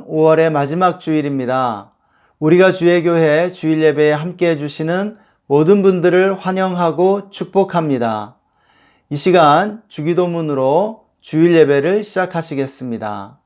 5월의 마지막 주일입니다. 우리가 주의 교회 주일 예배에 함께 해주시는 모든 분들을 환영하고 축복합니다. 이 시간 주기도문으로 주일 예배를 시작하시겠습니다.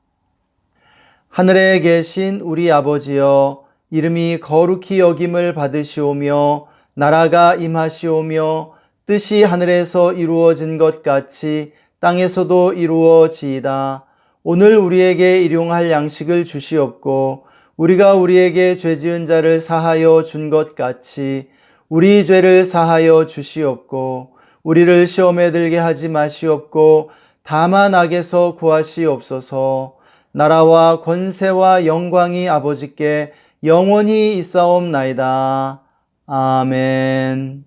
하늘에 계신 우리 아버지여, 이름이 거룩히 여김을 받으시오며 나라가 임하시오며 뜻이 하늘에서 이루어진 것 같이 땅에서도 이루어지이다. 오늘 우리에게 일용할 양식을 주시옵고 우리가 우리에게 죄 지은 자를 사하여 준 것 같이 우리 죄를 사하여 주시옵고 우리를 시험에 들게 하지 마시옵고 다만 악에서 구하시옵소서. 나라와 권세와 영광이 아버지께 영원히 있사옵나이다. 아멘.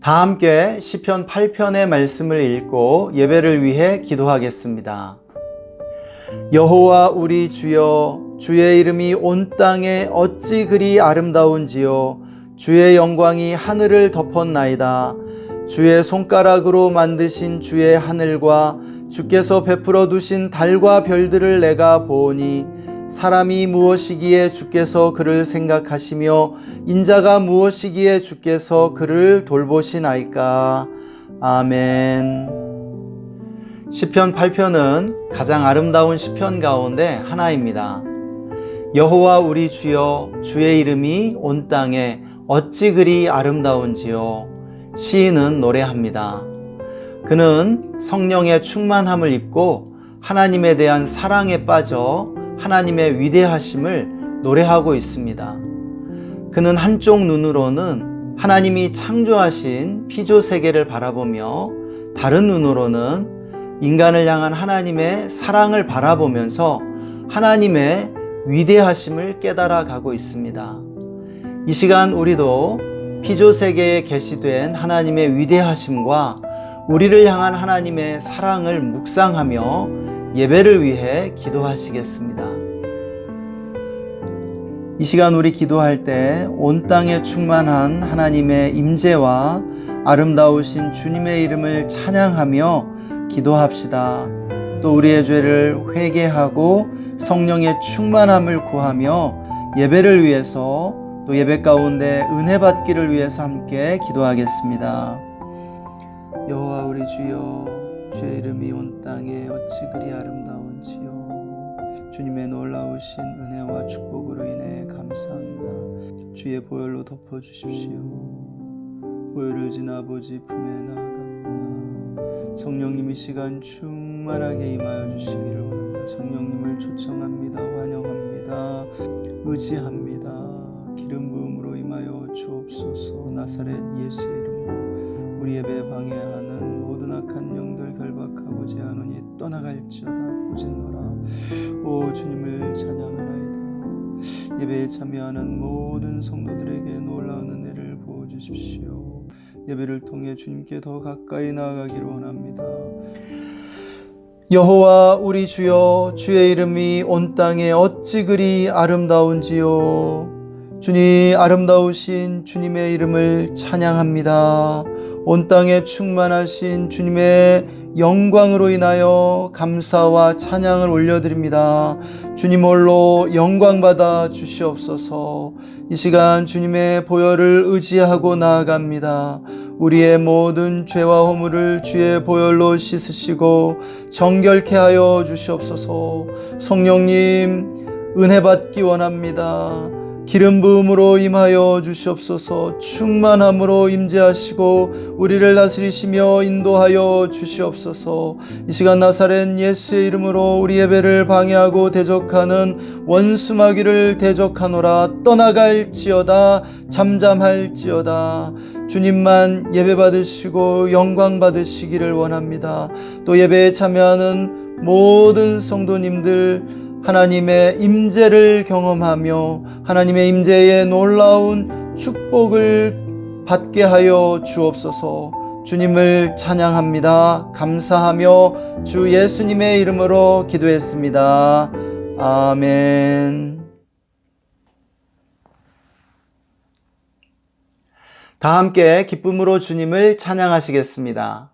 다 함께 시편 8편의 말씀을 읽고 예배를 위해 기도하겠습니다. 여호와 우리 주여, 주의 이름이 온 땅에 어찌 그리 아름다운지요. 주의 영광이 하늘을 덮었나이다. 주의 손가락으로 만드신 주의 하늘과 주께서 베풀어 두신 달과 별들을 내가 보오니 사람이 무엇이기에 주께서 그를 생각하시며 인자가 무엇이기에 주께서 그를 돌보시나이까. 아멘. 시편 8편은 가장 아름다운 시편 가운데 하나입니다. 여호와 우리 주여, 주의 이름이 온 땅에 어찌 그리 아름다운지요. 시인은 노래합니다. 그는 성령의 충만함을 입고 하나님에 대한 사랑에 빠져 하나님의 위대하심을 노래하고 있습니다. 그는 한쪽 눈으로는 하나님이 창조하신 피조 세계를 바라보며 다른 눈으로는 인간을 향한 하나님의 사랑을 바라보면서 하나님의 위대하심을 깨달아 가고 있습니다. 이 시간 우리도 피조 세계에 계시된 하나님의 위대하심과 우리를 향한 하나님의 사랑을 묵상하며 예배를 위해 기도하시겠습니다. 이 시간 우리 기도할 때 온 땅에 충만한 하나님의 임재와 아름다우신 주님의 이름을 찬양하며 기도합시다. 또 우리의 죄를 회개하고 성령의 충만함을 구하며 예배를 위해서 또 예배 가운데 은혜 받기를 위해서 함께 기도하겠습니다. 여호와 우리 주여, 주의 이름이 온 땅에 어찌 그리 아름다운지요. 주님의 놀라우신 은혜와 축복으로 인해 감사합니다. 주의 보혈로 덮어주십시오. 보혈을 진 아버지 품에 나아갑니다. 성령님 이 시간 충만하게 임하여 주시기를 원합니다. 성령님을 초청합니다. 환영합니다. 의지합니다. 기름 부음으로 임하여 주옵소서. 나사렛 예수의 이름으로 우리 예배 방해하는 모든 악한 영들 결박하고자 하노니 떠나갈지어다. 꾸짖노라. 오 주님을 찬양하나이다. 예배에 참여하는 모든 성도들에게 놀라운 은혜를 부어주십시오. 예배를 통해 주님께 더 가까이 나아가기를 원합니다. 여호와 우리 주여, 주의 이름이 온 땅에 어찌 그리 아름다운지요. 주님, 아름다우신 주님의 이름을 찬양합니다. 온 땅에 충만하신 주님의 영광으로 인하여 감사와 찬양을 올려드립니다. 주님 홀로 영광받아 주시옵소서. 이 시간 주님의 보혈을 의지하고 나아갑니다. 우리의 모든 죄와 허물을 주의 보혈로 씻으시고 정결케 하여 주시옵소서. 성령님 은혜 받기 원합니다. 기름 부음으로 임하여 주시옵소서. 충만함으로 임재하시고 우리를 다스리시며 인도하여 주시옵소서. 이 시간 나사렛 예수의 이름으로 우리 예배를 방해하고 대적하는 원수마귀를 대적하노라. 떠나갈지어다. 잠잠할지어다. 주님만 예배 받으시고 영광 받으시기를 원합니다. 또 예배에 참여하는 모든 성도님들 하나님의 임재를 경험하며 하나님의 임재의 놀라운 축복을 받게 하여 주옵소서. 주님을 찬양합니다. 감사하며 주 예수님의 이름으로 기도했습니다. 아멘. 다 함께 기쁨으로 주님을 찬양하시겠습니다.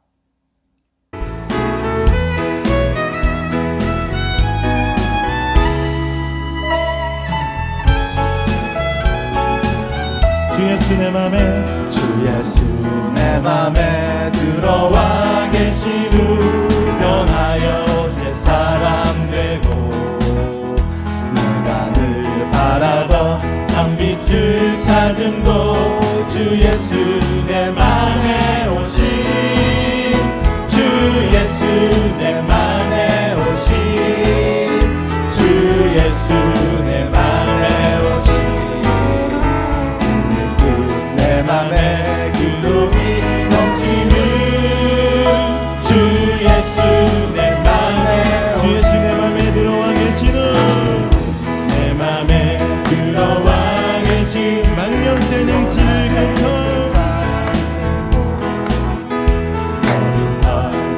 예수 내 맘에 주 예수 내 맘에 들어와 계시루 변하여 새 사람 되고 내가 늘 바라던 참빛을 찾음도 주 예수 내 맘에 오신 주 예수 내 맘에 오신 주 예수 내 맘에 오신 내 맘에 기쁨이 넘치는 주 예수 내 맘에 주 예수 내 맘에 들어와 계시는 내 맘에 들어와 계신 망령된 행치를 긁어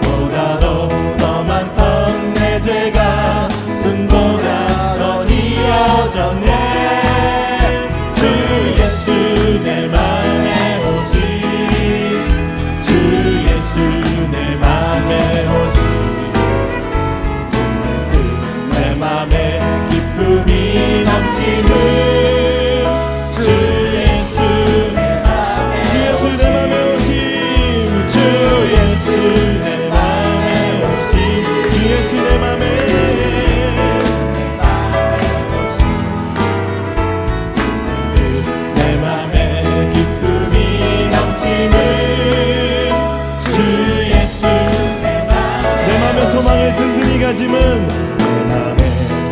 보다도 더 많던 내 죄가 눈보다 더 희어졌네 주 예수 내 맘에 오신 주 예수 내 맘에 오신 내 맘에 기쁨이 넘치는 주 예수 내 맘에 주 예수 내 맘에 오심 주 예수 내 맘에 오신 주 예수 내 맘에 내 맘에 기쁨이 넘치는 주 예수 내 맘의 소망을 든든히 가짐은 내 맘의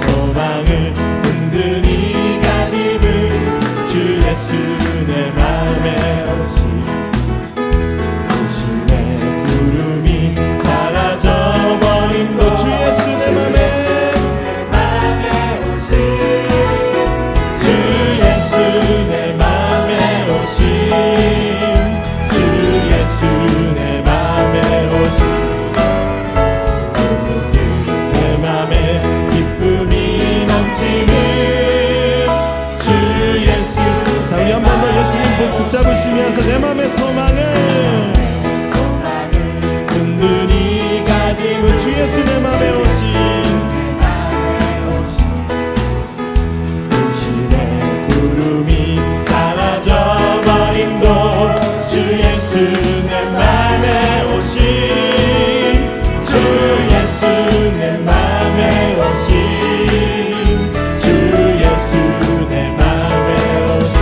소망을 든든히 가짐은 주 예수 내 맘에 오신 오심의 구름이 사라져버림도 주 예수 내 맘에 오신 주 예수 내 맘에 오신 주 예수 내 맘에 오신 내 맘에 기쁨이 넘치는 주 예수 자 우리 한 번 더 예수님 복 붙잡으시면서 내 맘의 소망을 든든히 가짐은 주 예수 내 맘에 오심 오심의 구름이 사라져버림도 주 예수 내 맘에 오신 주 예수 내 맘에 오신 주 예수 내 맘에 오신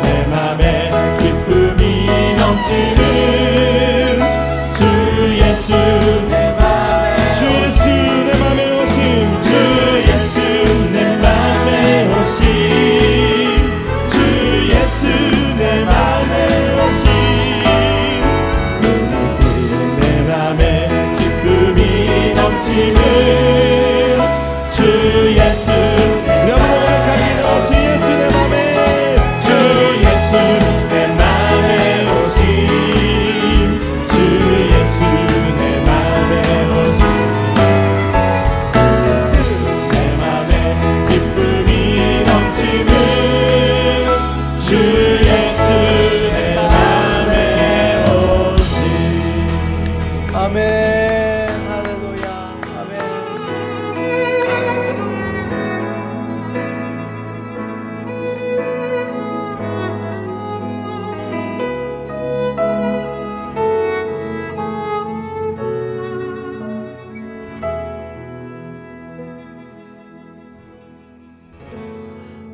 내 맘에 기쁨이 넘치는 주 예수 내 맘에 주 예수 내 맘에 오심 주 예수 내 맘에 오신 주 예수 내 맘에 오신 내 맘에 기쁨이 넘치는 주 예수 우리 한번 더 고백합니다 주 예수 내 맘에 주 예수 내 맘에 오신 주 예수 내 맘에 오신 내 맘에 기쁨이 넘치는 주 예수 내 맘에 오신 아멘 할렐루야 아멘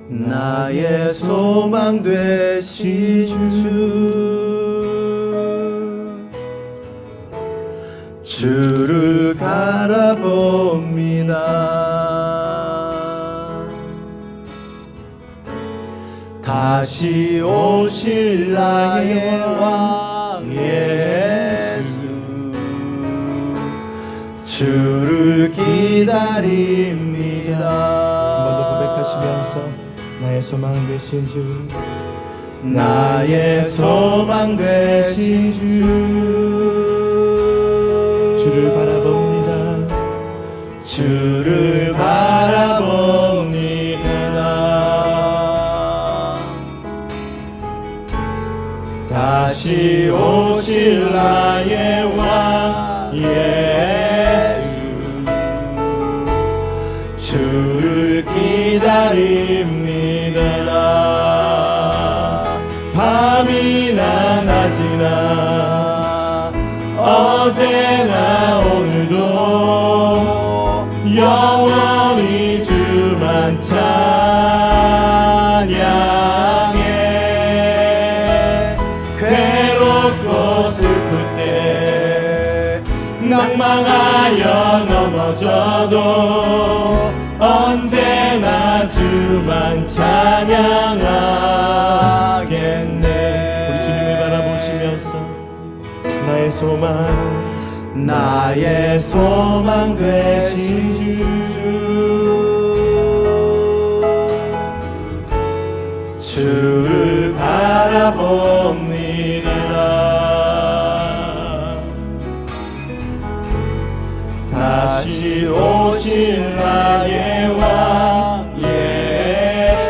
나의 소망 되신 주를 바라봅니다. 다시 오실 나의 왕 예수 주를 기다립니다. 한 번 더 고백하시면서 나의 소망 되신 주 나의 소망 되신 주를 바라봅니다. 주를 바라봅니다. 다시 오실 나의 왕 예수 주를 기다립니다. 밤이나 낮이나 어제나 오늘도 영원히 주만 찬양해. 괴롭고 슬플 때 낭망하여 넘어져도 언제나 주만 찬양하겠네. 우리 주님을 바라보시면서 나의 소망 되신 주, 주를 바라봅니다. 다시 오실 나의 왕 예수,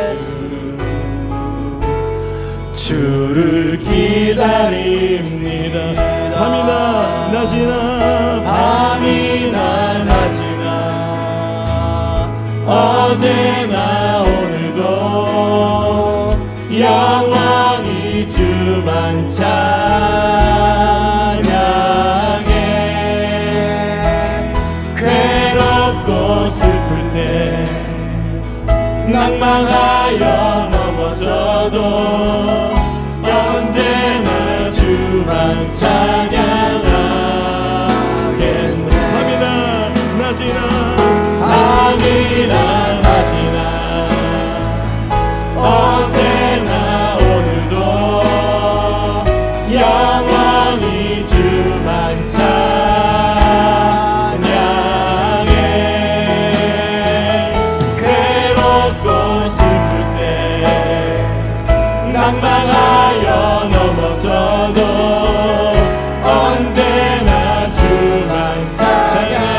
주를 기다립니다. 밤이나 낮이나 어제나 오늘도 영원히 주만 찬양해. 괴롭고 슬플 때 낭망하여 넘어져도 언제나 주만 찬양하겠네. 밤이나 낮이나 어제나 오늘도 영원히 주만 찬양해. 괴롭고 슬플 때 낭망하여 넘어져도 언제나 주만 찬양하겠네.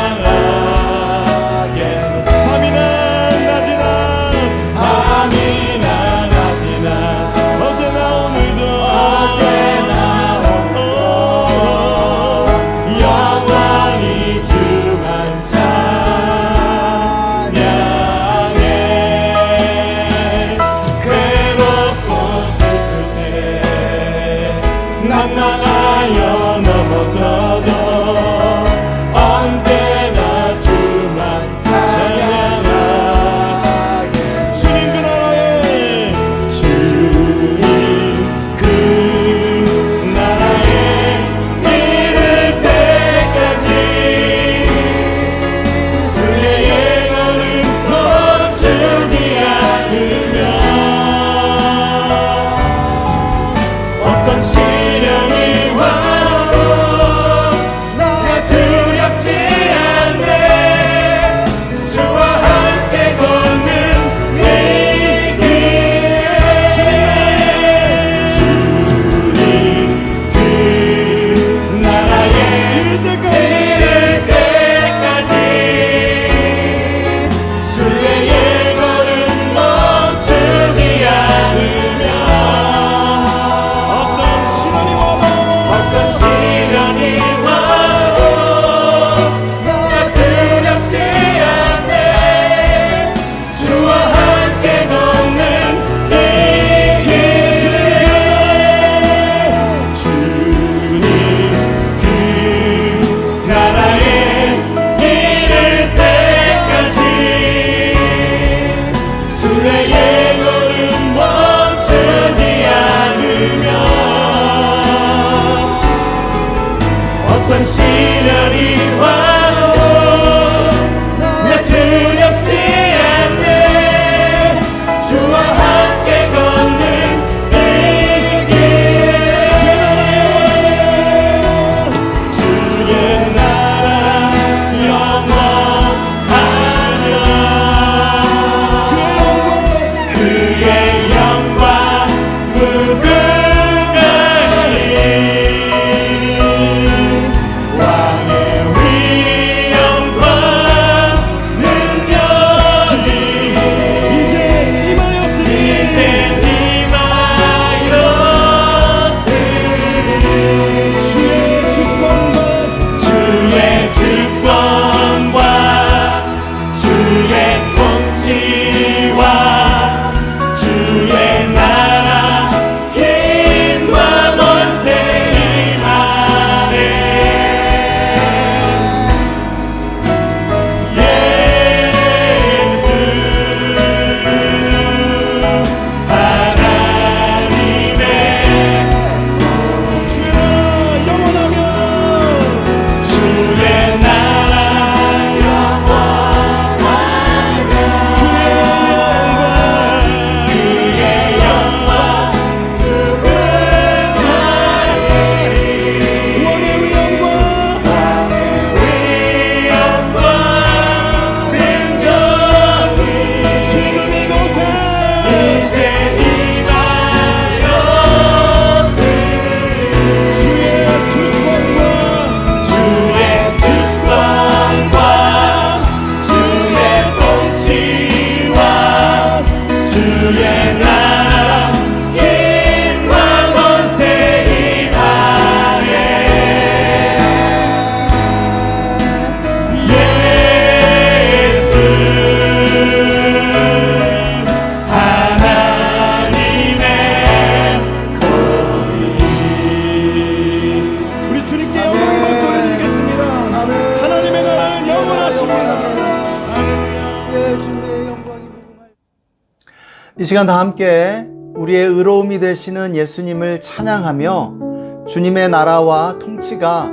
이 시간 다 함께 우리의 의로움이 되시는 예수님을 찬양하며 주님의 나라와 통치가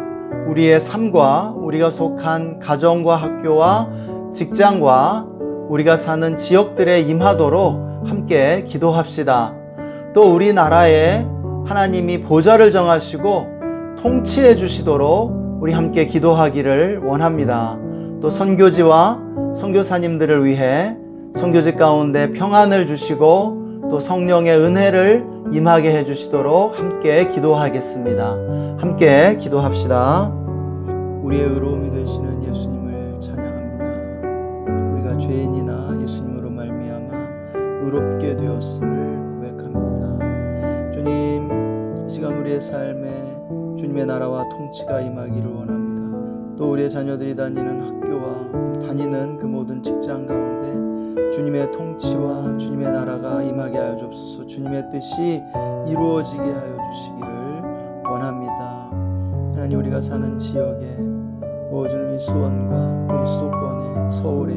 우리의 삶과 우리가 속한 가정과 학교와 직장과 우리가 사는 지역들에 임하도록 함께 기도합시다. 또 우리나라에 하나님이 보좌를 정하시고 통치해 주시도록 우리 함께 기도하기를 원합니다. 또 선교지와 선교사님들을 위해 선교지 가운데 평안을 주시고 또 성령의 은혜를 임하게 해 주시도록 함께 기도하겠습니다. 함께 기도합시다. 우리의 의로움이 되시는 예수님을 찬양합니다. 우리가 죄인이나 예수님으로 말미암아 의롭게 되었음을 고백합니다. 주님, 이 시간 우리의 삶에 주님의 나라와 통치가 임하기를 원합니다. 또 우리의 자녀들이 다니는 학교와 다니는 그 모든 직장 가운데 주님의 통치와 주님의 나라가 임하게 하여 주옵소서. 주님의 뜻이 이루어지게 하여 주시기를 원합니다. 하나님, 우리가 사는 지역에 주님의 수원과 이 수도권에 서울에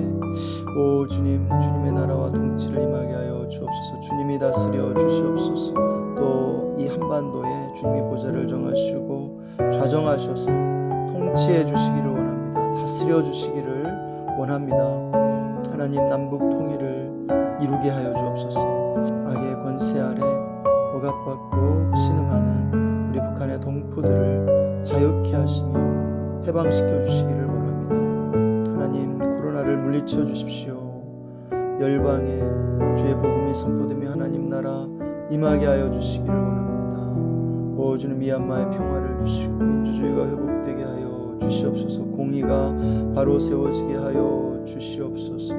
주님의 나라와 통치를 임하게 하여 주옵소서. 주님이 다스려 주시옵소서. 또 이 한반도에 주님이 보좌를 정하시고 좌정하셔서 통치해 주시기를 원합니다. 다스려 주시기를 원합니다. 하나님, 남북 통일을 이루게 하여 주옵소서. 악의 권세 아래 억압받고 신음하는 우리 북한의 동포들을 자유케 하시며 해방시켜 주시기를 원합니다. 하나님, 코로나를 물리쳐 주십시오. 열방에 주의 복음이 선포되며 하나님 나라 임하게 하여 주시기를 원합니다. 주님, 미얀마의 평화를 주시고 민주주의가 회복되게 하여 주시옵소서. 공의가 바로 세워지게 하여 주시옵소서.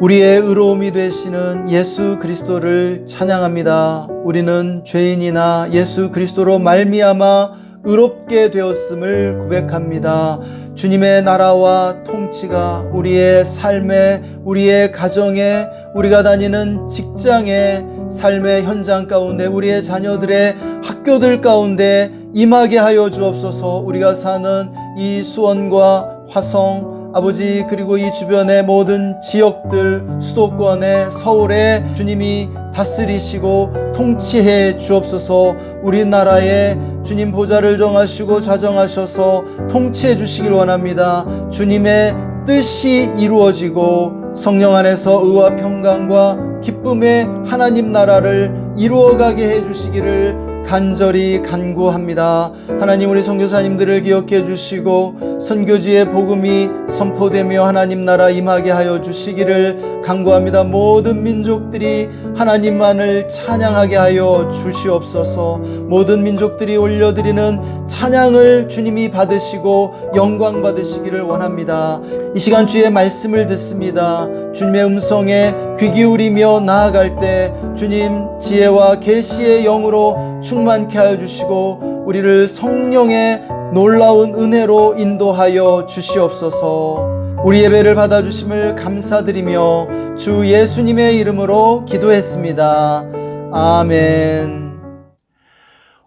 우리의 의로움이 되시는 예수 그리스도를 찬양합니다. 우리는 죄인이나 예수 그리스도로 말미암아 의롭게 되었음을 고백합니다. 주님의 나라와 통치가 우리의 삶에, 우리의 가정에, 우리가 다니는 직장에, 삶의 현장 가운데, 우리의 자녀들의 학교들 가운데 임하게 하여 주옵소서. 우리가 사는 이 수원과 화성, 아버지, 그리고 이 주변의 모든 지역들, 수도권에, 서울에 주님이 다스리시고 통치해 주옵소서. 우리나라에 주님 보좌를 정하시고 좌정하셔서 통치해 주시길 원합니다. 주님의 뜻이 이루어지고 성령 안에서 의와 평강과 기쁨의 하나님 나라를 이루어가게 해 주시기를 간절히 간구합니다. 하나님, 우리 선교사님들을 기억해 주시고 선교지의 복음이 선포되며 하나님 나라 임하게 하여 주시기를 간구합니다. 모든 민족들이 하나님만을 찬양하게 하여 주시옵소서. 모든 민족들이 올려드리는 찬양을 주님이 받으시고 영광 받으시기를 원합니다. 이 시간 주의 말씀을 듣습니다. 주님의 음성에 귀 기울이며 나아갈 때 주님 지혜와 계시의 영으로 충만케 하여 주시고 우리를 성령의 놀라운 은혜로 인도하여 주시옵소서. 우리 예배를 받아주심을 감사드리며 주 예수님의 이름으로 기도했습니다. 아멘.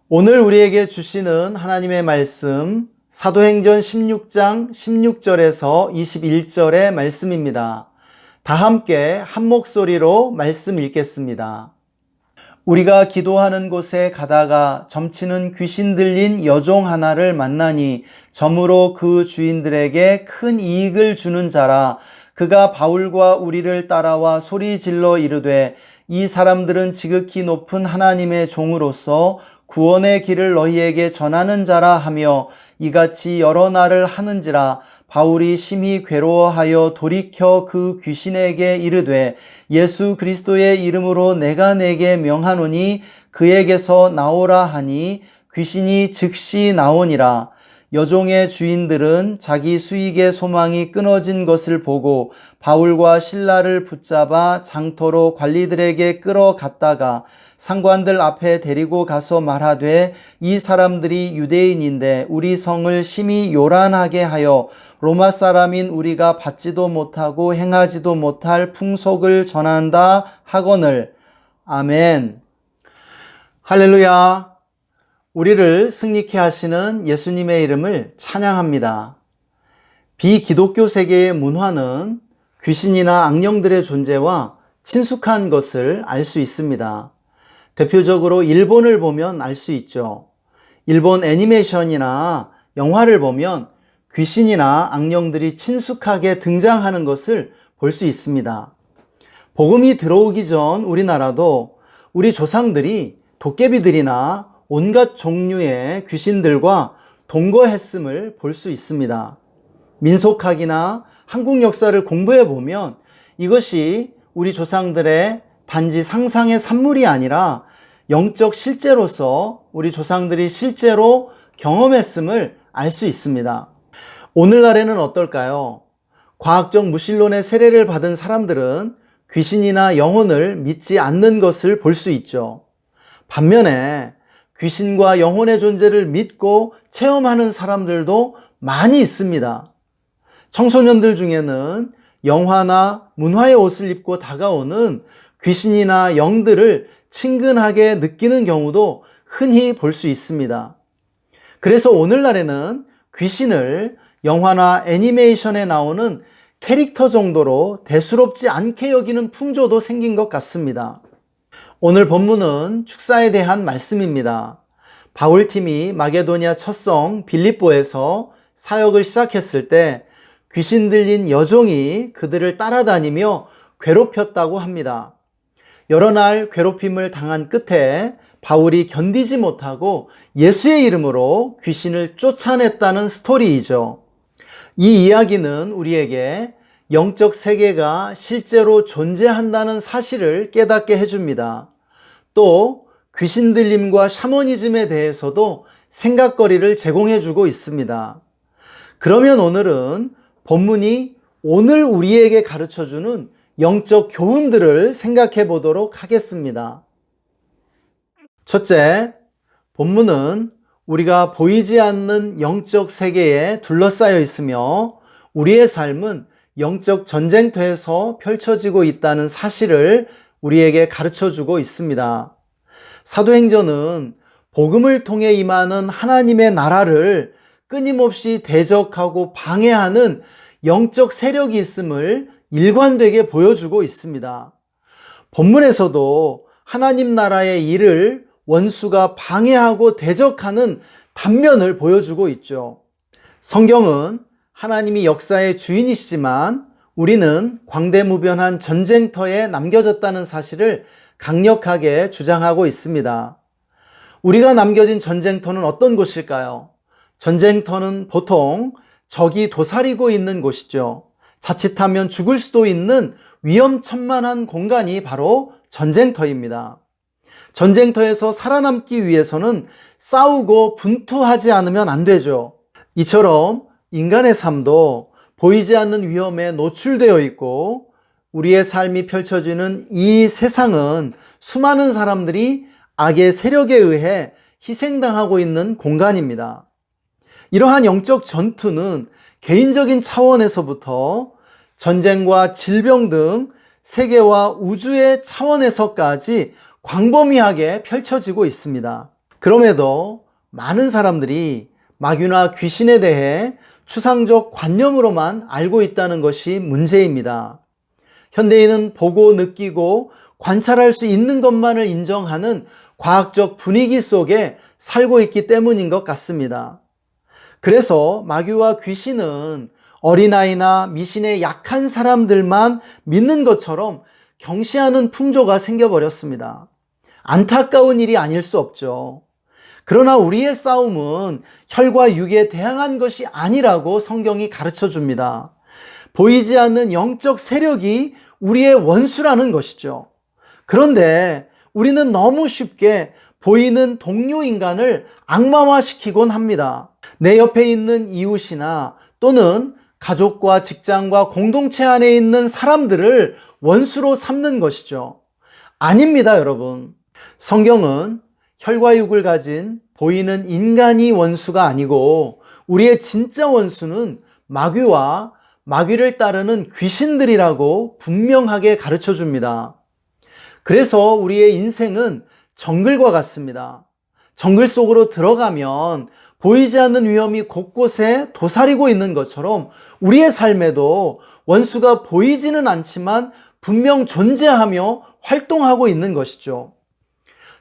오늘 우리에게 주시는 하나님의 말씀, 사도행전 16장 16절에서 21절의 말씀입니다. 다 함께 한 목소리로 말씀 읽겠습니다. 우리가 기도하는 곳에 가다가 점치는 귀신 들린 여종 하나를 만나니 점으로 그 주인들에게 큰 이익을 주는 자라. 그가 바울과 우리를 따라와 소리질러 이르되 이 사람들은 지극히 높은 하나님의 종으로서 구원의 길을 너희에게 전하는 자라 하며 이같이 여러 날을 하는지라. 바울이 심히 괴로워하여 돌이켜 그 귀신에게 이르되 예수 그리스도의 이름으로 내가 내게 명하노니 그에게서 나오라 하니 귀신이 즉시 나오니라. 여종의 주인들은 자기 수익의 소망이 끊어진 것을 보고 바울과 실라를 붙잡아 장터로 관리들에게 끌어갔다가 상관들 앞에 데리고 가서 말하되 이 사람들이 유대인인데 우리 성을 심히 요란하게 하여 로마 사람인 우리가 받지도 못하고 행하지도 못할 풍속을 전한다 하거늘. 아멘. 할렐루야. 우리를 승리케 하시는 예수님의 이름을 찬양합니다. 비기독교 세계의 문화는 귀신이나 악령들의 존재와 친숙한 것을 알 수 있습니다. 대표적으로 일본을 보면 알 수 있죠. 일본 애니메이션이나 영화를 보면 귀신이나 악령들이 친숙하게 등장하는 것을 볼 수 있습니다. 복음이 들어오기 전 우리나라도 우리 조상들이 도깨비들이나 온갖 종류의 귀신들과 동거했음을 볼 수 있습니다. 민속학이나 한국 역사를 공부해 보면 이것이 우리 조상들의 단지 상상의 산물이 아니라 영적 실제로서 우리 조상들이 실제로 경험했음을 알 수 있습니다. 오늘날에는 어떨까요? 과학적 무신론의 세례를 받은 사람들은 귀신이나 영혼을 믿지 않는 것을 볼 수 있죠. 반면에 귀신과 영혼의 존재를 믿고 체험하는 사람들도 많이 있습니다. 청소년들 중에는 영화나 문화의 옷을 입고 다가오는 귀신이나 영들을 친근하게 느끼는 경우도 흔히 볼 수 있습니다. 그래서 오늘날에는 귀신을 영화나 애니메이션에 나오는 캐릭터 정도로 대수롭지 않게 여기는 풍조도 생긴 것 같습니다. 오늘 본문은 축사에 대한 말씀입니다. 바울팀이 마게도냐 첫성 빌립보에서 사역을 시작했을 때 귀신 들린 여종이 그들을 따라다니며 괴롭혔다고 합니다. 여러 날 괴롭힘을 당한 끝에 바울이 견디지 못하고 예수의 이름으로 귀신을 쫓아냈다는 스토리이죠. 이 이야기는 우리에게 영적 세계가 실제로 존재한다는 사실을 깨닫게 해줍니다. 또 귀신 들림과 샤머니즘에 대해서도 생각거리를 제공해주고 있습니다. 그러면 오늘은 본문이 오늘 우리에게 가르쳐주는 영적 교훈들을 생각해 보도록 하겠습니다. 첫째, 본문은 우리가 보이지 않는 영적 세계에 둘러싸여 있으며 우리의 삶은 영적 전쟁터에서 펼쳐지고 있다는 사실을 우리에게 가르쳐주고 있습니다. 사도행전은 복음을 통해 임하는 하나님의 나라를 끊임없이 대적하고 방해하는 영적 세력이 있음을 일관되게 보여주고 있습니다. 본문에서도 하나님 나라의 일을 원수가 방해하고 대적하는 단면을 보여주고 있죠. 성경은 하나님이 역사의 주인이시지만 우리는 광대무변한 전쟁터에 남겨졌다는 사실을 강력하게 주장하고 있습니다. 우리가 남겨진 전쟁터는 어떤 곳일까요? 전쟁터는 보통 적이 도사리고 있는 곳이죠. 자칫하면 죽을 수도 있는 위험천만한 공간이 바로 전쟁터입니다. 전쟁터에서 살아남기 위해서는 싸우고 분투하지 않으면 안 되죠. 이처럼 인간의 삶도 보이지 않는 위험에 노출되어 있고 우리의 삶이 펼쳐지는 이 세상은 수많은 사람들이 악의 세력에 의해 희생당하고 있는 공간입니다. 이러한 영적 전투는 개인적인 차원에서부터 전쟁과 질병 등 세계와 우주의 차원에서까지 광범위하게 펼쳐지고 있습니다. 그럼에도 많은 사람들이 마귀나 귀신에 대해 추상적 관념으로만 알고 있다는 것이 문제입니다. 현대인은 보고 느끼고 관찰할 수 있는 것만을 인정하는 과학적 분위기 속에 살고 있기 때문인 것 같습니다. 그래서 마귀와 귀신은 어린아이나 미신의 약한 사람들만 믿는 것처럼 경시하는 풍조가 생겨버렸습니다. 안타까운 일이 아닐 수 없죠. 그러나 우리의 싸움은 혈과 육에 대항한 것이 아니라고 성경이 가르쳐 줍니다. 보이지 않는 영적 세력이 우리의 원수라는 것이죠. 그런데 우리는 너무 쉽게 보이는 동료 인간을 악마화시키곤 합니다. 내 옆에 있는 이웃이나 또는 가족과 직장과 공동체 안에 있는 사람들을 원수로 삼는 것이죠. 아닙니다, 여러분. 성경은 혈과 육을 가진 보이는 인간이 원수가 아니고 우리의 진짜 원수는 마귀와 마귀를 따르는 귀신들이라고 분명하게 가르쳐 줍니다. 그래서 우리의 인생은 정글과 같습니다. 정글 속으로 들어가면 보이지 않는 위험이 곳곳에 도사리고 있는 것처럼 우리의 삶에도 원수가 보이지는 않지만 분명 존재하며 활동하고 있는 것이죠.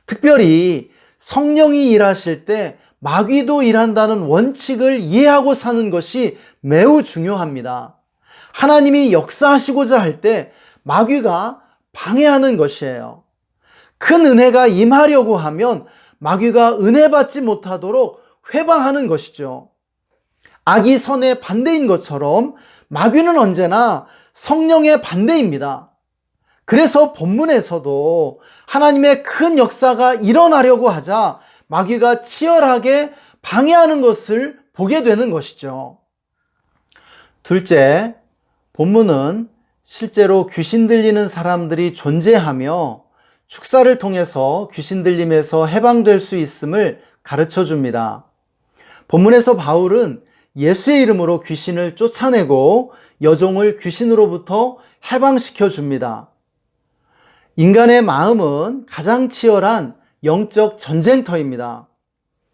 특별히 성령이 일하실 때 마귀도 일한다는 원칙을 이해하고 사는 것이 매우 중요합니다. 하나님이 역사하시고자 할 때 마귀가 방해하는 것이에요. 큰 은혜가 임하려고 하면 마귀가 은혜 받지 못하도록 회방하는 것이죠. 악이 선의 반대인 것처럼 마귀는 언제나 성령의 반대입니다. 그래서 본문에서도 하나님의 큰 역사가 일어나려고 하자 마귀가 치열하게 방해하는 것을 보게 되는 것이죠. 둘째, 본문은 실제로 귀신 들리는 사람들이 존재하며 축사를 통해서 귀신 들림에서 해방될 수 있음을 가르쳐 줍니다. 본문에서 바울은 예수의 이름으로 귀신을 쫓아내고 여종을 귀신으로부터 해방시켜 줍니다. 인간의 마음은 가장 치열한 영적 전쟁터입니다.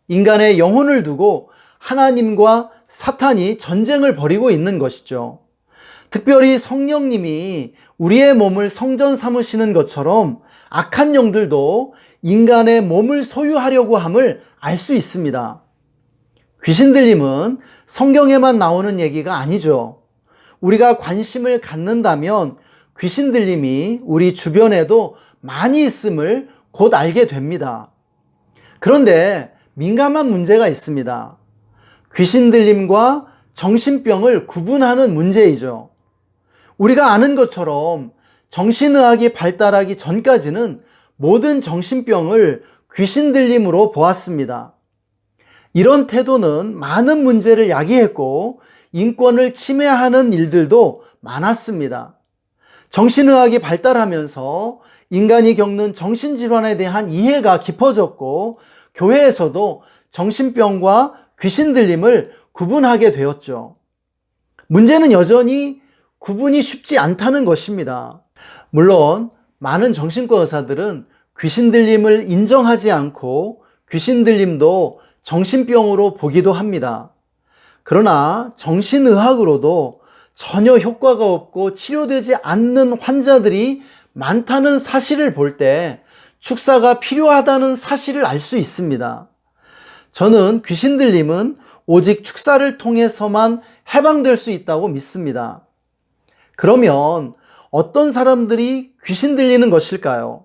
인간의 영혼을 두고 하나님과 사탄이 전쟁을 벌이고 있는 것이죠. 특별히 성령님이 우리의 몸을 성전 삼으시는 것처럼 악한 영들도 인간의 몸을 소유하려고 함을 알 수 있습니다. 귀신 들림은 성경에만 나오는 얘기가 아니죠. 우리가 관심을 갖는다면 귀신 들림이 우리 주변에도 많이 있음을 곧 알게 됩니다. 그런데 민감한 문제가 있습니다. 귀신 들림과 정신병을 구분하는 문제이죠. 우리가 아는 것처럼 정신의학이 발달하기 전까지는 모든 정신병을 귀신 들림으로 보았습니다. 이런 태도는 많은 문제를 야기했고 인권을 침해하는 일들도 많았습니다. 정신의학이 발달하면서 인간이 겪는 정신질환에 대한 이해가 깊어졌고 교회에서도 정신병과 귀신 들림을 구분하게 되었죠. 문제는 여전히 구분이 쉽지 않다는 것입니다. 물론 많은 정신과 의사들은 귀신 들림을 인정하지 않고 귀신 들림도 정신병으로 보기도 합니다. 그러나 정신의학으로도 전혀 효과가 없고 치료되지 않는 환자들이 많다는 사실을 볼 때 축사가 필요하다는 사실을 알 수 있습니다. 저는 귀신 들림은 오직 축사를 통해서만 해방될 수 있다고 믿습니다. 그러면 어떤 사람들이 귀신 들리는 것일까요?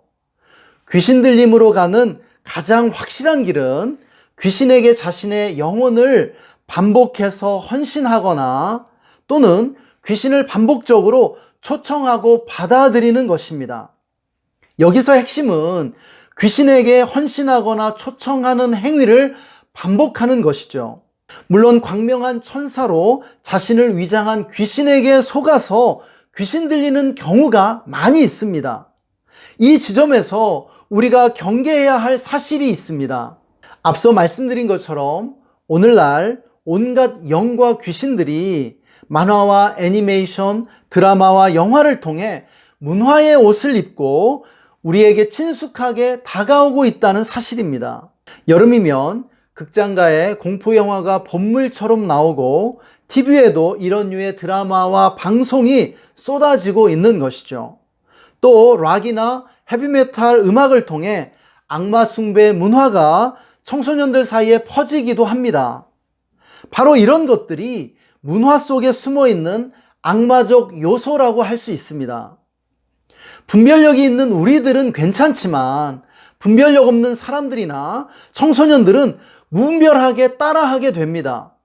귀신 들림으로 가는 가장 확실한 길은 귀신에게 자신의 영혼을 반복해서 헌신하거나 또는 귀신을 반복적으로 초청하고 받아들이는 것입니다. 여기서 핵심은 귀신에게 헌신하거나 초청하는 행위를 반복하는 것이죠. 물론 광명한 천사로 자신을 위장한 귀신에게 속아서 귀신 들리는 경우가 많이 있습니다. 이 지점에서 우리가 경계해야 할 사실이 있습니다. 앞서 말씀드린 것처럼 오늘날 온갖 영과 귀신들이 만화와 애니메이션, 드라마와 영화를 통해 문화의 옷을 입고 우리에게 친숙하게 다가오고 있다는 사실입니다. 여름이면 극장가에 공포영화가 본물처럼 나오고 TV에도 이런 류의 드라마와 방송이 쏟아지고 있는 것이죠. 또 락이나 헤비메탈 음악을 통해 악마 숭배 문화가 청소년들 사이에 퍼지기도 합니다. 바로 이런 것들이 문화 속에 숨어 있는 악마적 요소라고 할 수 있습니다. 분별력이 있는 우리들은 괜찮지만 분별력 없는 사람들이나 청소년들은 무분별하게 따라하게 됩니다.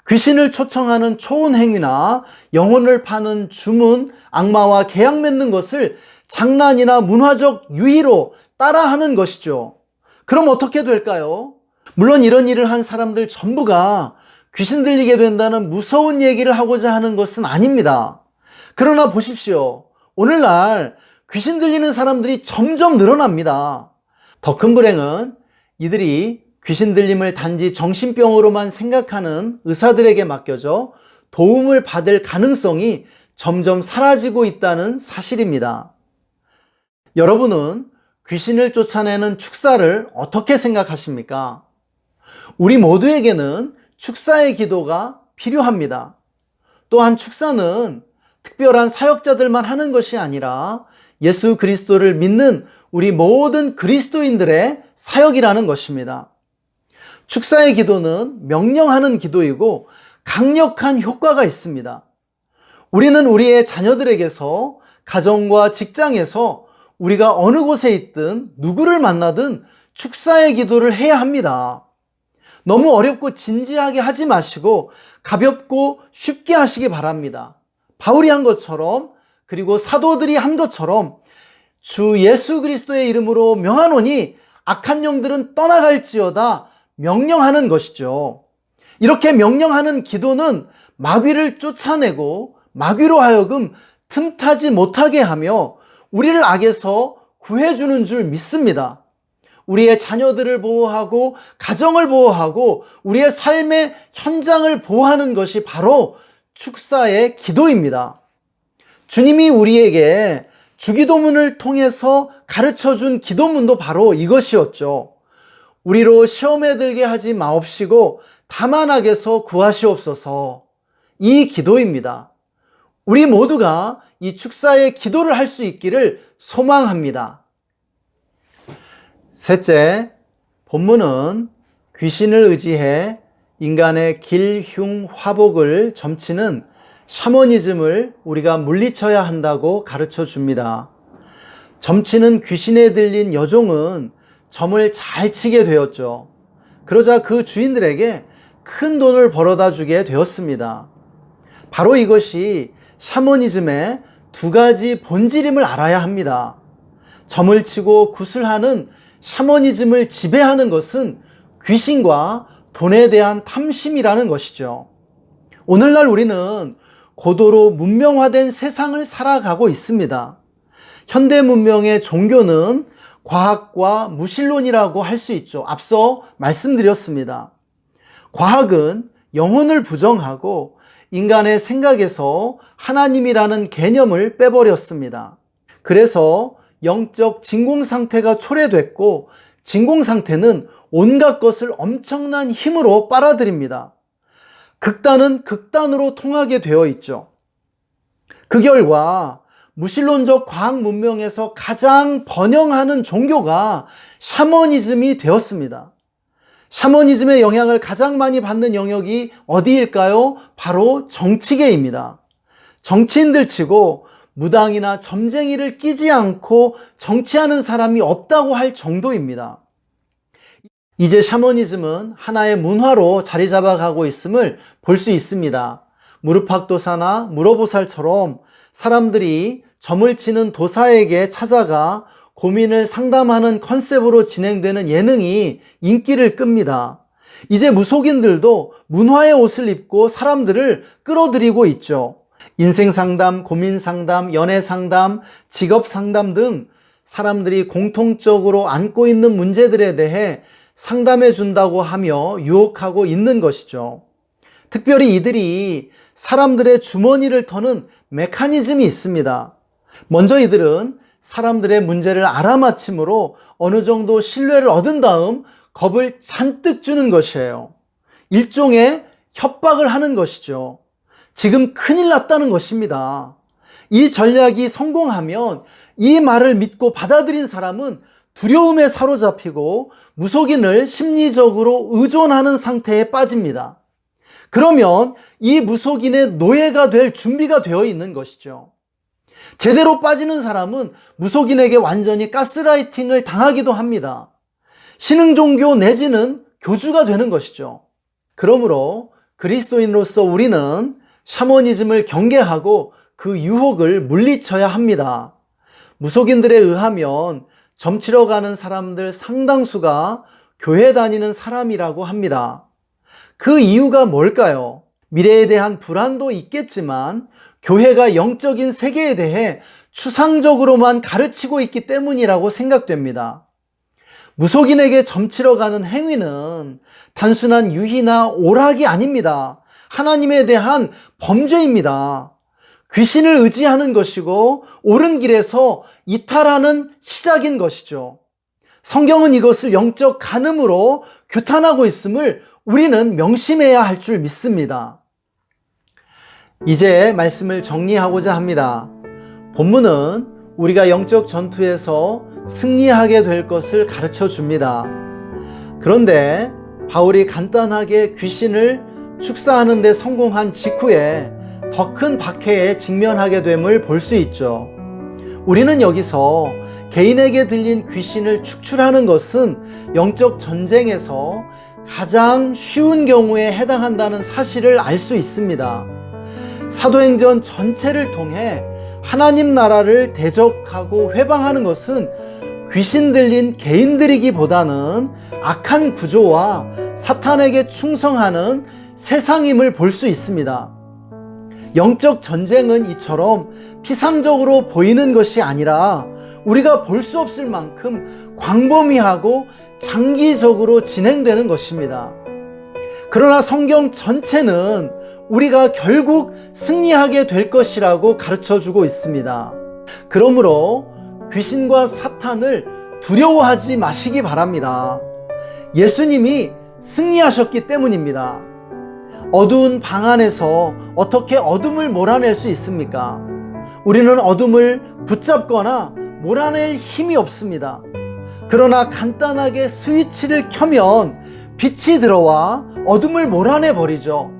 귀신을 초청하는 초혼 행위나 영혼을 파는 주문, 악마와 계약 맺는 것을 장난이나 문화적 유희로 따라하는 것이죠. 그럼 어떻게 될까요? 물론 이런 일을 한 사람들 전부가 귀신 들리게 된다는 무서운 얘기를 하고자 하는 것은 아닙니다. 그러나 보십시오. 오늘날 귀신 들리는 사람들이 점점 늘어납니다. 더 큰 불행은 이들이 귀신 들림을 단지 정신병으로만 생각하는 의사들에게 맡겨져 도움을 받을 가능성이 점점 사라지고 있다는 사실입니다. 여러분은 귀신을 쫓아내는 축사를 어떻게 생각하십니까? 우리 모두에게는 축사의 기도가 필요합니다. 또한 축사는 특별한 사역자들만 하는 것이 아니라 예수 그리스도를 믿는 우리 모든 그리스도인들의 사역이라는 것입니다. 축사의 기도는 명령하는 기도이고 강력한 효과가 있습니다. 우리는 우리의 자녀들에게서 가정과 직장에서 우리가 어느 곳에 있든 누구를 만나든 축사의 기도를 해야 합니다. 너무 어렵고 진지하게 하지 마시고 가볍고 쉽게 하시기 바랍니다. 바울이 한 것처럼, 그리고 사도들이 한 것처럼 주 예수 그리스도의 이름으로 명하노니 악한 영들은 떠나갈지어다 명령하는 것이죠. 이렇게 명령하는 기도는 마귀를 쫓아내고 마귀로 하여금 틈타지 못하게 하며 우리를 악에서 구해주는 줄 믿습니다. 우리의 자녀들을 보호하고 가정을 보호하고 우리의 삶의 현장을 보호하는 것이 바로 축사의 기도입니다. 주님이 우리에게 주기도문을 통해서 가르쳐준 기도문도 바로 이것이었죠. 우리로 시험에 들게 하지 마옵시고 다만 악에서 구하시옵소서. 이 기도입니다. 우리 모두가 이 축사의 기도를 할 수 있기를 소망합니다. 셋째, 본문은 귀신을 의지해 인간의 길, 흉, 화복을 점치는 샤머니즘을 우리가 물리쳐야 한다고 가르쳐 줍니다. 점치는 귀신에 들린 여종은 점을 잘 치게 되었죠. 그러자 그 주인들에게 큰 돈을 벌어다 주게 되었습니다. 바로 이것이 샤머니즘의 두 가지 본질임을 알아야 합니다. 점을 치고 구슬하는 샤머니즘을 지배하는 것은 귀신과 돈에 대한 탐심이라는 것이죠. 오늘날 우리는 고도로 문명화된 세상을 살아가고 있습니다. 현대 문명의 종교는 과학과 무신론이라고 할 수 있죠. 앞서 말씀드렸습니다. 과학은 영혼을 부정하고 인간의 생각에서 하나님이라는 개념을 빼버렸습니다. 그래서 영적 진공 상태가 초래됐고 진공 상태는 온갖 것을 엄청난 힘으로 빨아들입니다. 극단은 극단으로 통하게 되어 있죠. 그 결과 무신론적 과학 문명에서 가장 번영하는 종교가 샤머니즘이 되었습니다. 샤머니즘의 영향을 가장 많이 받는 영역이 어디일까요? 바로 정치계입니다. 정치인들 치고 무당이나 점쟁이를 끼지 않고 정치하는 사람이 없다고 할 정도입니다. 이제 샤머니즘은 하나의 문화로 자리 잡아가고 있음을 볼 수 있습니다. 무릎팍도사나 무로보살처럼 사람들이 점을 치는 도사에게 찾아가 고민을 상담하는 컨셉으로 진행되는 예능이 인기를 끕니다. 이제 무속인들도 문화의 옷을 입고 사람들을 끌어들이고 있죠. 인생 상담, 고민 상담, 연애 상담, 직업 상담 등 사람들이 공통적으로 안고 있는 문제들에 대해 상담해 준다고 하며 유혹하고 있는 것이죠. 특별히 이들이 사람들의 주머니를 터는 메커니즘이 있습니다. 먼저 이들은 사람들의 문제를 알아맞힘으로 어느 정도 신뢰를 얻은 다음 겁을 잔뜩 주는 것이에요. 일종의 협박을 하는 것이죠. 지금 큰일 났다는 것입니다. 이 전략이 성공하면 이 말을 믿고 받아들인 사람은 두려움에 사로잡히고 무속인을 심리적으로 의존하는 상태에 빠집니다. 그러면 이 무속인의 노예가 될 준비가 되어 있는 것이죠. 제대로 빠지는 사람은 무속인에게 완전히 가스라이팅을 당하기도 합니다. 신흥종교 내지는 교주가 되는 것이죠. 그러므로 그리스도인으로서 우리는 샤머니즘을 경계하고 그 유혹을 물리쳐야 합니다. 무속인들에 의하면 점치러 가는 사람들 상당수가 교회 다니는 사람이라고 합니다. 그 이유가 뭘까요? 미래에 대한 불안도 있겠지만 교회가 영적인 세계에 대해 추상적으로만 가르치고 있기 때문이라고 생각됩니다. 무속인에게 점치러 가는 행위는 단순한 유희나 오락이 아닙니다. 하나님에 대한 범죄입니다. 귀신을 의지하는 것이고 옳은 길에서 이탈하는 시작인 것이죠. 성경은 이것을 영적 간음으로 규탄하고 있음을 우리는 명심해야 할 줄 믿습니다. 이제 말씀을 정리하고자 합니다. 본문은 우리가 영적 전투에서 승리하게 될 것을 가르쳐 줍니다. 그런데 바울이 간단하게 귀신을 축사하는 데 성공한 직후에 더 큰 박해에 직면하게 됨을 볼 수 있죠. 우리는 여기서 개인에게 들린 귀신을 축출하는 것은 영적 전쟁에서 가장 쉬운 경우에 해당한다는 사실을 알 수 있습니다. 사도행전 전체를 통해 하나님 나라를 대적하고 회방하는 것은 귀신 들린 개인들이기보다는 악한 구조와 사탄에게 충성하는 세상임을 볼 수 있습니다. 영적 전쟁은 이처럼 피상적으로 보이는 것이 아니라 우리가 볼 수 없을 만큼 광범위하고 장기적으로 진행되는 것입니다. 그러나 성경 전체는 우리가 결국 승리하게 될 것이라고 가르쳐주고 있습니다. 그러므로 귀신과 사탄을 두려워하지 마시기 바랍니다. 예수님이 승리하셨기 때문입니다. 어두운 방 안에서 어떻게 어둠을 몰아낼 수 있습니까? 우리는 어둠을 붙잡거나 몰아낼 힘이 없습니다. 그러나 간단하게 스위치를 켜면 빛이 들어와 어둠을 몰아내 버리죠.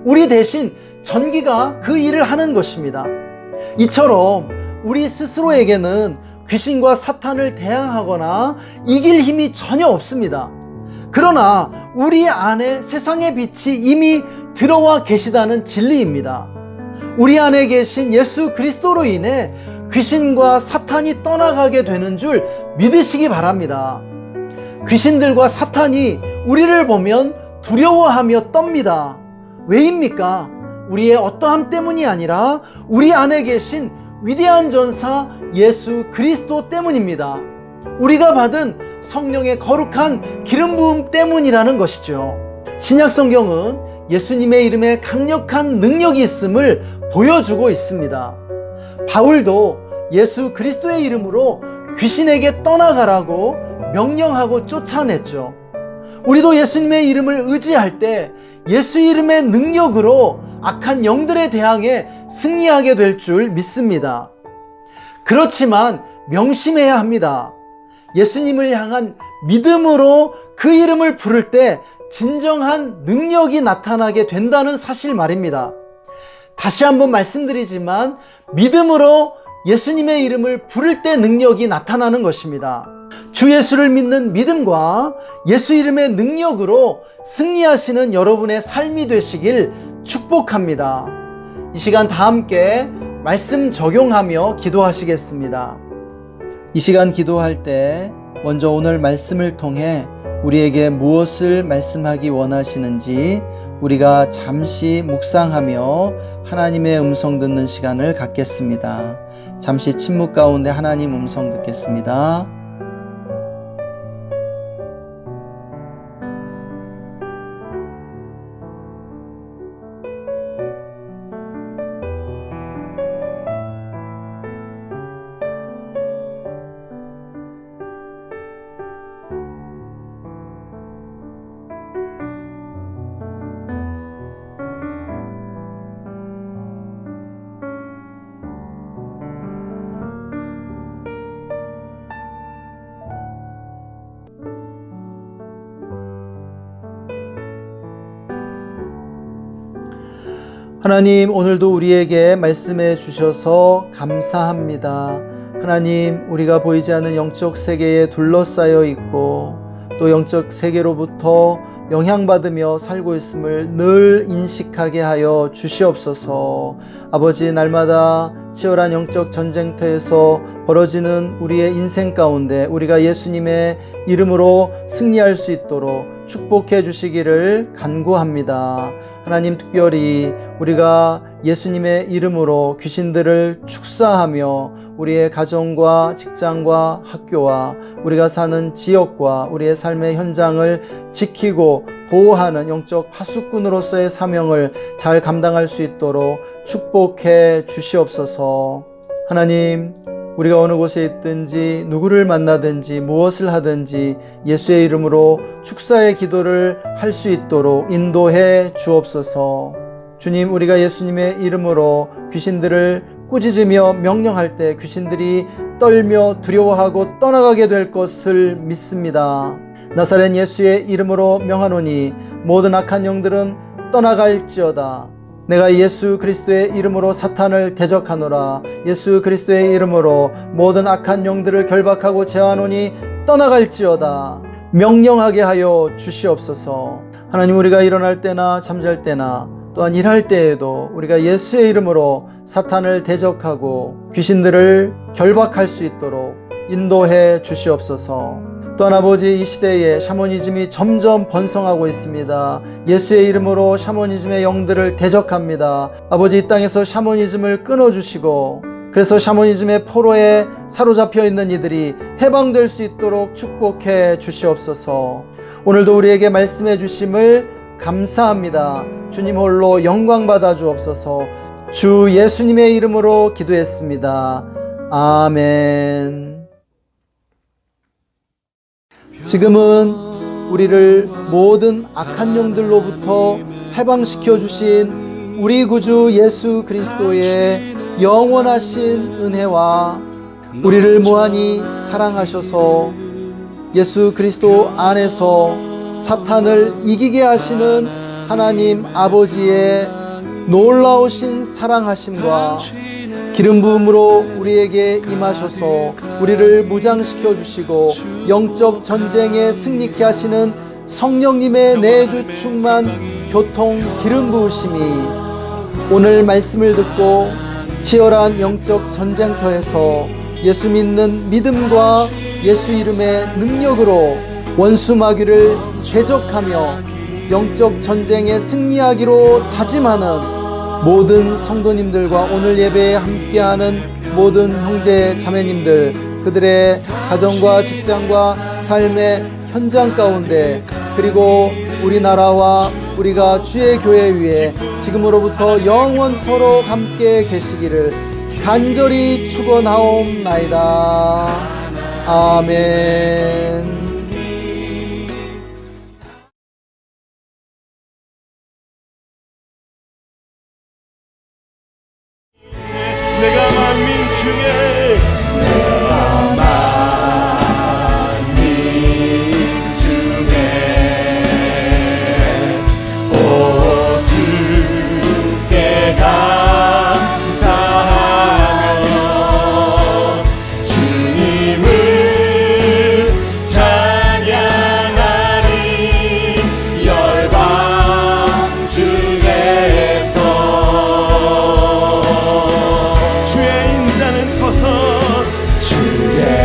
우리 대신 전기가 그 일을 하는 것입니다. 이처럼 우리 스스로에게는 귀신과 사탄을 대항하거나 이길 힘이 전혀 없습니다. 그러나 우리 안에 세상의 빛이 이미 들어와 계시다는 진리입니다. 우리 안에 계신 예수 그리스도로 인해 귀신과 사탄이 떠나가게 되는 줄 믿으시기 바랍니다. 귀신들과 사탄이 우리를 보면 두려워하며 떱니다. 왜입니까? 우리의 어떠함 때문이 아니라 우리 안에 계신 위대한 전사 예수 그리스도 때문입니다. 우리가 받은 성령의 거룩한 기름 부음 때문이라는 것이죠. 신약 성경은 예수님의 이름에 강력한 능력이 있음을 보여주고 있습니다. 바울도 예수 그리스도의 이름으로 귀신에게 떠나가라고 명령하고 쫓아냈죠. 우리도 예수님의 이름을 의지할 때 예수 이름의 능력으로 악한 영들에 대항해 승리하게 될 줄 믿습니다. 그렇지만 명심해야 합니다. 예수님을 향한 믿음으로 그 이름을 부를 때 진정한 능력이 나타나게 된다는 사실 말입니다. 다시 한번 말씀드리지만 믿음으로 예수님의 이름을 부를 때 능력이 나타나는 것입니다. 주 예수를 믿는 믿음과 예수 이름의 능력으로 승리하시는 여러분의 삶이 되시길 축복합니다. 이 시간 다 함께 말씀 적용하며 기도하시겠습니다. 이 시간 기도할 때 먼저 오늘 말씀을 통해 우리에게 무엇을 말씀하기 원하시는지 우리가 잠시 묵상하며 하나님의 음성 듣는 시간을 갖겠습니다. 잠시 침묵 가운데 하나님 음성 듣겠습니다. 하나님, 오늘도 우리에게 말씀해 주셔서 감사합니다. 하나님, 우리가 보이지 않는 영적 세계에 둘러싸여 있고 또 영적 세계로부터 영향받으며 살고 있음을 늘 인식하게 하여 주시옵소서. 아버지, 날마다 치열한 영적 전쟁터에서 벌어지는 우리의 인생 가운데 우리가 예수님의 이름으로 승리할 수 있도록 축복해 주시기를 간구합니다. 하나님, 특별히 우리가 예수님의 이름으로 귀신들을 축사하며 우리의 가정과 직장과 학교와 우리가 사는 지역과 우리의 삶의 현장을 지키고 보호하는 영적 파수꾼으로서의 사명을 잘 감당할 수 있도록 축복해 주시옵소서. 하나님, 우리가 어느 곳에 있든지 누구를 만나든지 무엇을 하든지 예수의 이름으로 축사의 기도를 할 수 있도록 인도해 주옵소서. 주님, 우리가 예수님의 이름으로 귀신들을 꾸짖으며 명령할 때 귀신들이 떨며 두려워하고 떠나가게 될 것을 믿습니다. 나사렛 예수의 이름으로 명하노니 모든 악한 영들은 떠나갈지어다. 내가 예수 그리스도의 이름으로 사탄을 대적하노라. 예수 그리스도의 이름으로 모든 악한 영들을 결박하고 제어하노니 떠나갈지어다. 명령하게 하여 주시옵소서. 하나님, 우리가 일어날 때나 잠잘 때나 또한 일할 때에도 우리가 예수의 이름으로 사탄을 대적하고 귀신들을 결박할 수 있도록 인도해 주시옵소서. 또한 아버지, 이 시대에 샤머니즘이 점점 번성하고 있습니다. 예수의 이름으로 샤머니즘의 영들을 대적합니다. 아버지, 이 땅에서 샤머니즘을 끊어주시고 그래서 샤머니즘의 포로에 사로잡혀 있는 이들이 해방될 수 있도록 축복해 주시옵소서. 오늘도 우리에게 말씀해 주심을 감사합니다. 주님 홀로 영광 받아 주옵소서. 주 예수님의 이름으로 기도했습니다. 아멘. 지금은 우리를 모든 악한 영들로부터 해방시켜 주신 우리 구주 예수 그리스도의 영원하신 은혜와 우리를 무한히 사랑하셔서 예수 그리스도 안에서 사탄을 이기게 하시는 하나님 아버지의 놀라우신 사랑하심과 기름 부음으로 우리에게 임하셔서 우리를 무장시켜 주시고 영적 전쟁에 승리케 하시는 성령님의 내주 충만 교통 기름 부으심이 오늘 말씀을 듣고 치열한 영적 전쟁터에서 예수 믿는 믿음과 예수 이름의 능력으로 원수 마귀를 대적하며 영적 전쟁에 승리하기로 다짐하는 모든 성도님들과 오늘 예배에 함께하는 모든 형제 자매님들, 그들의 가정과 직장과 삶의 현장 가운데, 그리고 우리나라와 우리가 주의 교회 위에 지금으로부터 영원토록 함께 계시기를 간절히 축원하옵나이다. 아멘. 내가 만민 중에 오 주께 감사하며 주님을 찬양하리. 열방 중에서 주의 인자는 커서 주의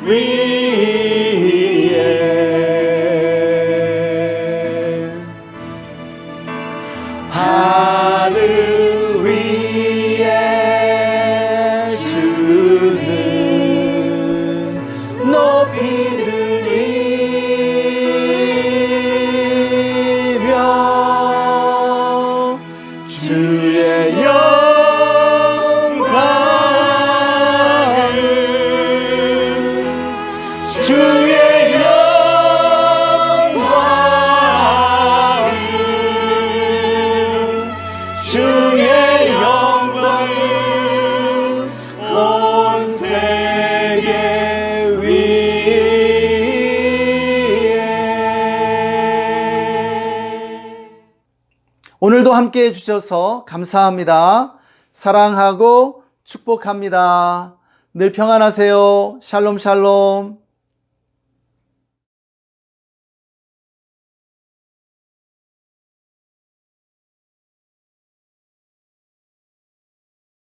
위에 하늘 위에 주는 높이 들리며 주의 영광을 주의 영광을 주의 영광을 온 세계 위에. 오늘도 함께 해주셔서 감사합니다. 사랑하고 축복합니다. 늘 평안하세요. 샬롬 샬롬.